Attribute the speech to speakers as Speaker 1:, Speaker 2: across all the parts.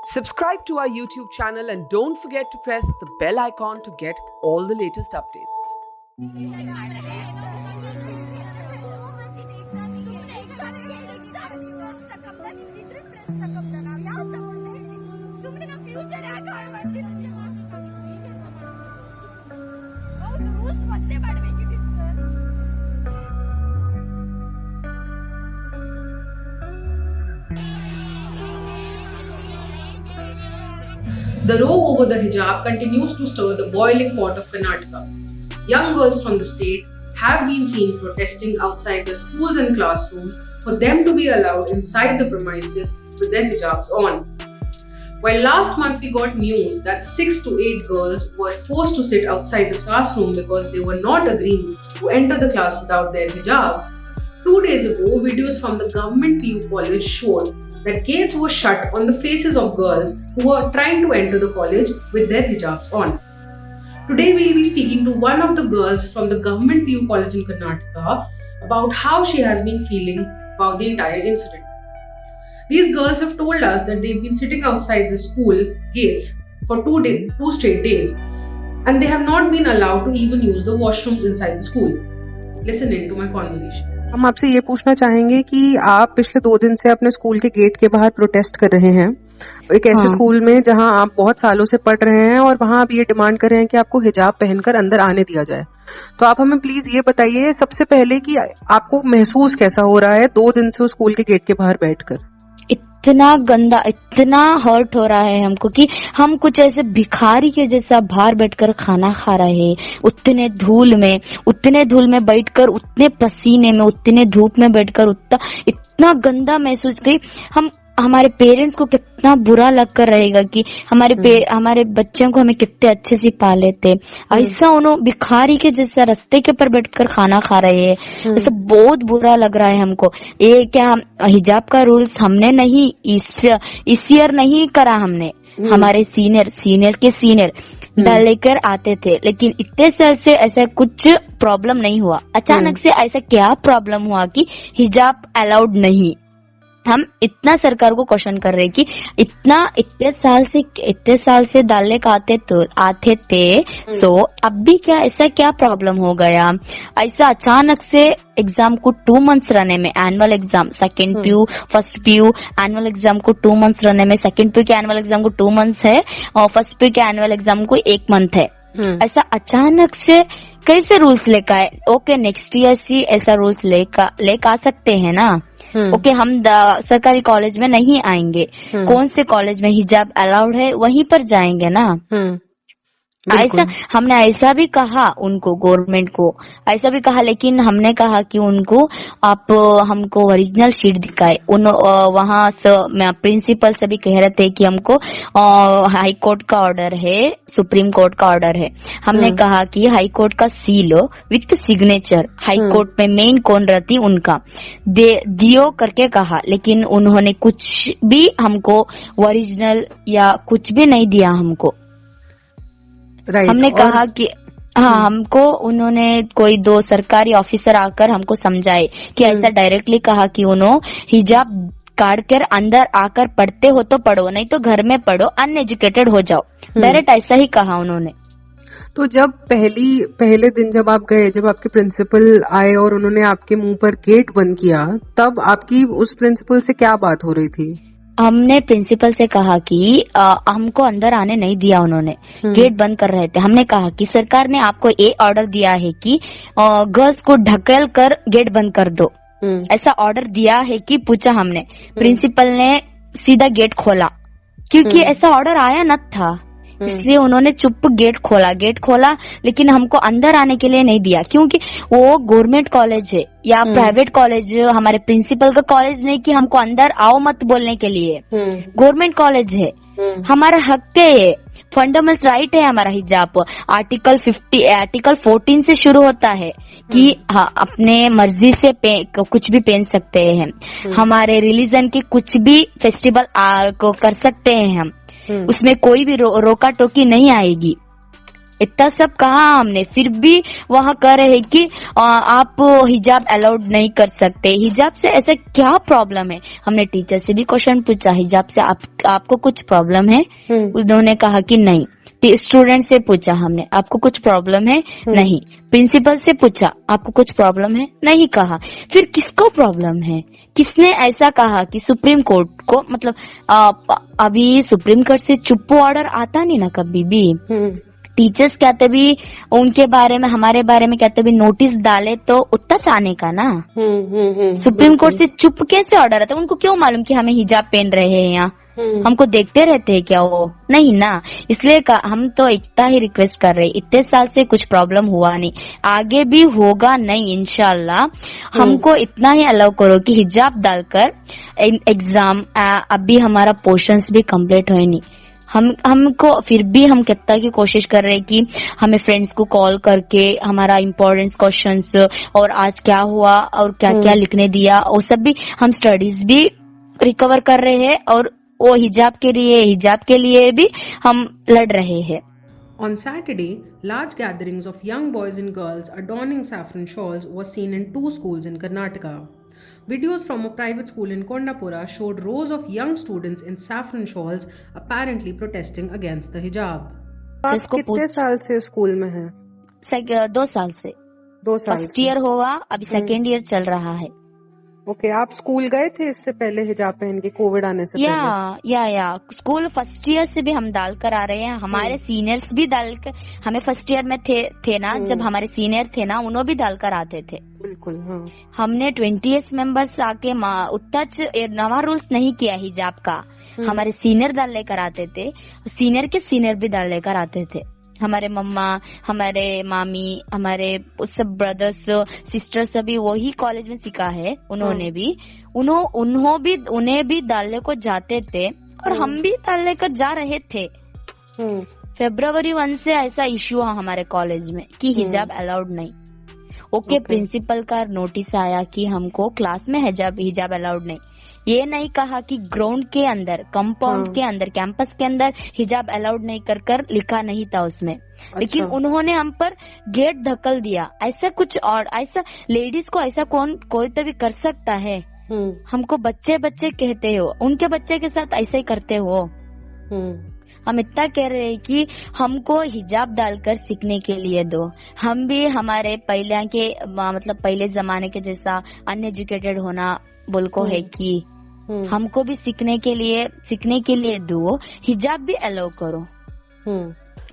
Speaker 1: Subscribe to our YouTube channel and don't forget to press the bell icon to get all the latest updates.
Speaker 2: The row over the hijab continues to stir the boiling pot of Karnataka. Young girls from the state have been seen protesting outside the schools and classrooms for them to be allowed inside the premises with their hijabs on. While last month we got news that 6 to 8 girls were forced to sit outside the classroom because they were not agreeing to enter the class without their hijabs, 2 days ago videos from the government PU college showed that gates were shut on the faces of girls who were trying to enter the college with their hijabs on. Today we will be speaking to one of the girls from the government PU college in Karnataka about how she has been feeling about the entire incident. These girls have told us that they've been sitting outside the school gates for 2 straight days and they have not been allowed to even use the washrooms inside the school. Listen in to my conversation.
Speaker 3: हम आपसे ये पूछना चाहेंगे कि आप पिछले 2 दिन से अपने स्कूल के गेट के बाहर प्रोटेस्ट कर रहे हैं, एक ऐसे स्कूल में जहां आप बहुत सालों से पढ़ रहे हैं और वहां आप ये डिमांड कर रहे हैं कि आपको हिजाब पहनकर अंदर आने दिया जाए। तो आप हमें प्लीज ये बताइए सबसे पहले कि आपको महसूस कैसा हो रहा है 2 दिन से उस स्कूल के गेट के बाहर बैठकर।
Speaker 4: इतना गंदा, इतना हर्ट हो रहा है हमको कि हम कुछ ऐसे भिखारी के जैसा बाहर बैठकर खाना खा रहे हैं, उतने धूल में बैठकर, उतने पसीने में, उतने धूप में बैठकर, इतना गंदा महसूस की हमारे पेरेंट्स को कितना बुरा लगकर रहेगा कि हमारे बच्चों को हमें कितने अच्छे से पाले थे, ऐसा उन्होंने भिखारी के जैसा रास्ते के ऊपर बैठकर खाना खा रहे हैं। ऐसा बहुत बुरा लग रहा है हमको। ये क्या हिजाब का रूल्स हमने नहीं इस ईयर नहीं करा, हमने हमारे सीनियर के सीनियर डाल लेकर आते थे, लेकिन इतने साल से ऐसा कुछ प्रॉब्लम नहीं हुआ। अचानक से ऐसा क्या प्रॉब्लम हुआ कि हिजाब अलाउड नहीं। हम इतना सरकार को क्वेश्चन कर रहे कि इतने साल से डालने का आते थे, सो अब भी क्या ऐसा क्या प्रॉब्लम हो गया? ऐसा अचानक से एग्जाम को 2 मंथ्स रहने में, annual exam second PU first PU annual exam को 2 मंथ्स रहने में, सेकेंड पीयू के एनुअल एग्जाम को 2 मंथ्स है और फर्स्ट पीयू के एनुअल एग्जाम को 1 मंथ है। ऐसा अचानक से कैसे रूल्स लेकर आए? ओके, नेक्स्ट ईयर से ऐसा रूल्स लेकर आ सकते हैं ना। ओके, हम सरकारी कॉलेज में नहीं आएंगे, कौन से कॉलेज में हिजाब अलाउड है वहीं पर जाएंगे ना। ऐसा हमने ऐसा भी कहा उनको, गवर्नमेंट को ऐसा भी कहा, लेकिन हमने कहा कि उनको आप हमको ओरिजिनल शीट दिखाए। वहाँ प्रिंसिपल से भी कह रहे थे कि हमको हाई कोर्ट का ऑर्डर है, सुप्रीम कोर्ट का ऑर्डर है। हमने कहा कि हाई कोर्ट का seal with signature, high court में मेन कौन रहती उनका दियो करके कहा, लेकिन उन्होंने कुछ भी हमको ओरिजिनल या कुछ भी नहीं दिया हमको। हमने कहा कि हमको उन्होंने कोई 2 सरकारी ऑफिसर आकर हमको समझाए कि ऐसा डायरेक्टली कहा कि उन्होंने हिजाब काट कर अंदर आकर पढ़ते हो तो पढ़ो, नहीं तो घर में पढ़ो, अनएजुकेटेड हो जाओ, डायरेक्ट ऐसा ही कहा उन्होंने।
Speaker 3: तो जब पहले दिन जब आप गए, जब आपके प्रिंसिपल आए और उन्होंने आपके मुंह पर गेट बंद किया, तब आपकी उस प्रिंसिपल से क्या बात हो रही थी?
Speaker 4: हमने प्रिंसिपल से कहा कि हमको अंदर आने नहीं दिया, उन्होंने गेट बंद कर रहे थे। हमने कहा कि सरकार ने आपको ये ऑर्डर दिया है कि गर्ल्स को ढकेल कर गेट बंद कर दो, ऐसा ऑर्डर दिया है कि पूछा हमने। प्रिंसिपल ने सीधा गेट खोला, क्योंकि ऐसा ऑर्डर आया न था, इसलिए उन्होंने चुप गेट खोला, लेकिन हमको अंदर आने के लिए नहीं दिया, क्योंकि वो गवर्नमेंट कॉलेज है या प्राइवेट कॉलेज, हमारे प्रिंसिपल का कॉलेज नहीं कि हमको अंदर आओ मत बोलने के लिए। गवर्नमेंट कॉलेज है, हमारा हक है, फंडामेंटल राइट है हमारा हिजाब। आर्टिकल 14 से शुरू होता है कि अपने मर्जी से कुछ भी पहन सकते हैं, हमारे रिलीजन की कुछ भी फेस्टिवल को कर सकते हैं हम, उसमें कोई भी रोका टोकी नहीं आएगी। इतना सब कहा हमने, फिर भी वहाँ कह रहे हैं कि आप हिजाब अलाउड नहीं कर सकते। हिजाब से ऐसा क्या प्रॉब्लम है? हमने टीचर से भी क्वेश्चन पूछा, हिजाब से आपको कुछ प्रॉब्लम है? उन्होंने कहा कि नहीं। स्टूडेंट से पूछा हमने, आपको कुछ प्रॉब्लम है? नहीं। प्रिंसिपल से पूछा, आपको कुछ प्रॉब्लम है? नहीं कहा। फिर किसको प्रॉब्लम है? किसने ऐसा कहा कि सुप्रीम कोर्ट को, मतलब अभी सुप्रीम कोर्ट से चुप्पू ऑर्डर आता नहीं ना कभी भी। टीचर्स कहते भी उनके बारे में, हमारे बारे में कहते भी नोटिस डाले तो उतना चाहने का ना। सुप्रीम कोर्ट से चुप कैसे ऑर्डर आता? उनको क्यों मालूम कि हमें हिजाब पहन रहे हैं यहाँ? हमको देखते रहते हैं क्या वो? नहीं ना। इसलिए हम तो इतना ही रिक्वेस्ट कर रहे हैं, इतने साल से कुछ प्रॉब्लम हुआ नहीं, आगे भी होगा नहीं इंशाल्लाह। हमको इतना ही अलाउ करो कि हिजाब डालकर एग्जाम, अभी हमारा पोर्शंस भी कंप्लीट हुए नहीं, हमको फिर भी हम कितना की कोशिश कर रहे हैं कि हमें फ्रेंड्स को कॉल करके हमारा इम्पोर्टेंट क्वेश्चंस और आज क्या हुआ और क्या क्या लिखने दिया, वो सब भी हम स्टडीज भी रिकवर कर रहे हैं और वो हिजाब के लिए भी हम लड़ रहे हैं।
Speaker 2: On Saturday, large gatherings of young boys and girls adorning saffron shawls was seen in 2 schools in Karnataka. Videos from a private school in Kondapura showed rows of young students in saffron shawls apparently protesting against the hijab.
Speaker 3: आप कितने साल से school में हैं?
Speaker 4: 2 साल से।
Speaker 3: 2 साल।
Speaker 4: First year हुआ, अभी सेकेंड ईयर चल रहा है।
Speaker 3: ओके, आप स्कूल गए थे इससे पहले हिजाब पहन के, कोविड आने से पहले?
Speaker 4: या स्कूल फर्स्ट ईयर से भी हम डाल कर आ रहे हैं, हमारे सीनियर्स भी डालकर, हमें फर्स्ट ईयर में थे ना, जब हमारे सीनियर थे ना, उन्होंने भी डालकर आते थे।
Speaker 3: बिल्कुल, हाँ।
Speaker 4: हमने 20 मेंबर्स आके उतना नवा रूल्स नहीं किया हिजाब का। हमारे सीनियर डाल लेकर आते थे, सीनियर के सीनियर भी डाल लेकर आते थे। हमारे मम्मा, हमारे मामी, हमारे सब ब्रदर्स सिस्टर्स सभी वही कॉलेज में सीखा है, उन्हें भी डालने को जाते थे और हम भी डालने कर जा रहे थे। फरवरी 1 से ऐसा इश्यू है हमारे कॉलेज में कि हिजाब अलाउड नहीं। ओके, प्रिंसिपल का नोटिस आया कि हमको क्लास में हिजाब अलाउड नहीं। ये नहीं कहा कि ग्राउंड के अंदर, कंपाउंड के अंदर, कैंपस के अंदर हिजाब अलाउड नहीं कर लिखा नहीं था उसमें। लेकिन उन्होंने हम पर गेट धक्कल दिया। ऐसा कुछ और ऐसा लेडीज को ऐसा कोई तो भी कर सकता है? हमको बच्चे कहते हो, उनके बच्चे के साथ ऐसे ही करते हो। हम इतना कह रहे हैं कि हमको हिजाब डालकर सीखने के लिए दो। हम भी हमारे पहले जमाने के जैसा अनएजुकेटेड होना बोल को है कि हमको भी सीखने के लिए दो, हिजाब भी अलाउ करो।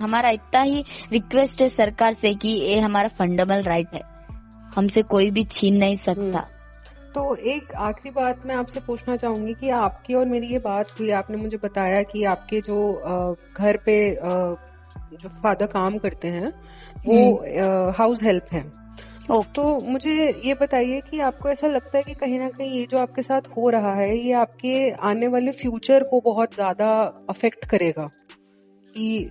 Speaker 4: हमारा इतना ही रिक्वेस्ट है सरकार से कि ये हमारा फंडामेंटल राइट है, हमसे कोई भी छीन नहीं सकता।
Speaker 3: तो एक आखिरी बात मैं आपसे पूछना चाहूंगी कि आपकी और मेरी ये बात हुई, आपने मुझे बताया कि आपके जो घर पे जो फादर काम करते हैं वो हाउस हेल्प है। तो मुझे ये बताइए कि आपको ऐसा लगता है कि कहीं ना कहीं ये जो आपके साथ हो रहा है ये आपके आने वाले फ्यूचर को बहुत ज्यादा अफेक्ट करेगा? कि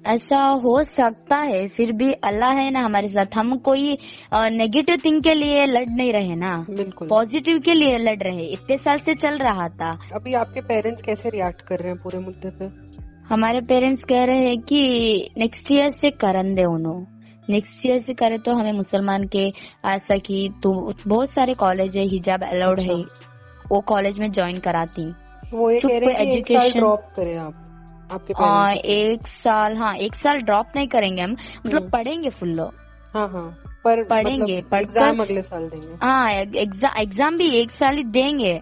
Speaker 4: ऐसा हो सकता है, फिर भी अल्लाह है ना हमारे साथ। हम कोई नेगेटिव थिंग के लिए लड़ नहीं रहे ना,
Speaker 3: बिल्कुल
Speaker 4: पॉजिटिव के लिए लड़ रहे। इतने साल से चल रहा था।
Speaker 3: अभी आपके पेरेंट्स कैसे रिएक्ट कर रहे हैं पूरे मुद्दे पे?
Speaker 4: हमारे पेरेंट्स कह रहे हैं कि नेक्स्ट ईयर से करन दे, उन्होंने नेक्स्ट ईयर से करे तो हमें मुसलमान के ऐसा कि तो बहुत सारे कॉलेज है हिजाब अलाउड है, वो कॉलेज में ज्वाइन कराती।
Speaker 3: वो ये कह रहे हैं कि 1 साल ड्रॉप करें आपके पेरेंट्स?
Speaker 4: 1 साल ड्रॉप नहीं करेंगे हम, मतलब पढ़ेंगे फुल्लो।
Speaker 3: हाँ, पर
Speaker 4: पढ़ेंगे,
Speaker 3: मतलब एग्जाम अगले साल देंगे?
Speaker 4: हाँ, एग्जाम भी 1 साल ही देंगे।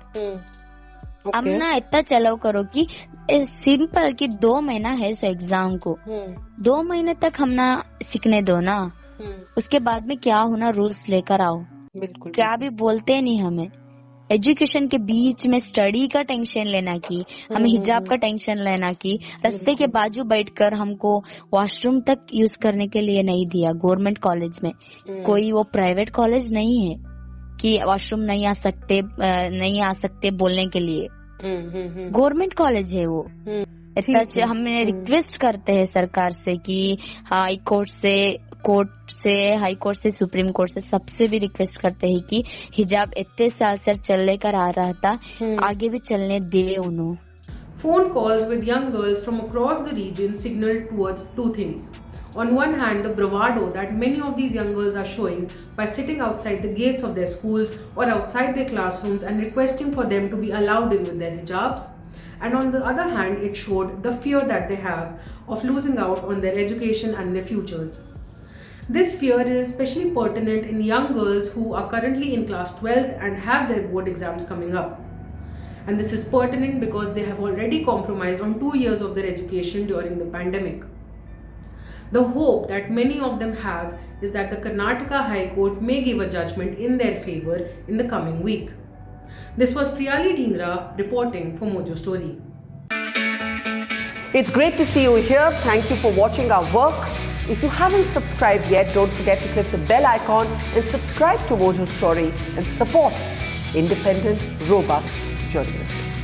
Speaker 4: हम ना इतना चलो करो कि सिंपल कि 2 महीना है सो एग्जाम को, 2 महीने तक हम ना सीखने दो ना, उसके बाद में क्या होना रूल्स लेकर आओ।
Speaker 3: बिल्कुल,
Speaker 4: क्या भी बोलते नहीं हमें। एजुकेशन के बीच में स्टडी का टेंशन लेना की, हमें हिजाब का टेंशन लेना की, रास्ते के बाजू बैठकर हमको वॉशरूम तक यूज करने के लिए नहीं दिया। गवर्नमेंट कॉलेज में कोई वो प्राइवेट कॉलेज नहीं है कि वॉशरूम नहीं आ सकते बोलने के लिए। गवर्नमेंट कॉलेज है वो। इतना हमने रिक्वेस्ट करते हैं सरकार से कि हाई कोर्ट से सुप्रीम कोर्ट से सबसे भी रिक्वेस्ट करते हैं कि हिजाब इतने साल से चलने कर आ रहा था, आगे भी चलने दे उन्होंने।
Speaker 2: Phone calls with young girls from across the region signaled towards 2 things. On one hand, the bravado that many of these young girls are showing by sitting outside the gates of their schools or outside their classrooms and requesting for them to be allowed in with their hijabs. And on the other hand, it showed the fear that they have of losing out on their education and their futures. This fear is especially pertinent in young girls who are currently in class 12th and have their board exams coming up. And this is pertinent because they have already compromised on 2 years of their education during the pandemic. The hope that many of them have is that the Karnataka High Court may give a judgment in their favor in the coming week. This was Priyali Dhingra reporting for Mojo Story.
Speaker 1: It's great to see you here. Thank you for watching our work. If you haven't subscribed yet, don't forget to click the bell icon and subscribe to Mojo Story and support independent, robust journalism.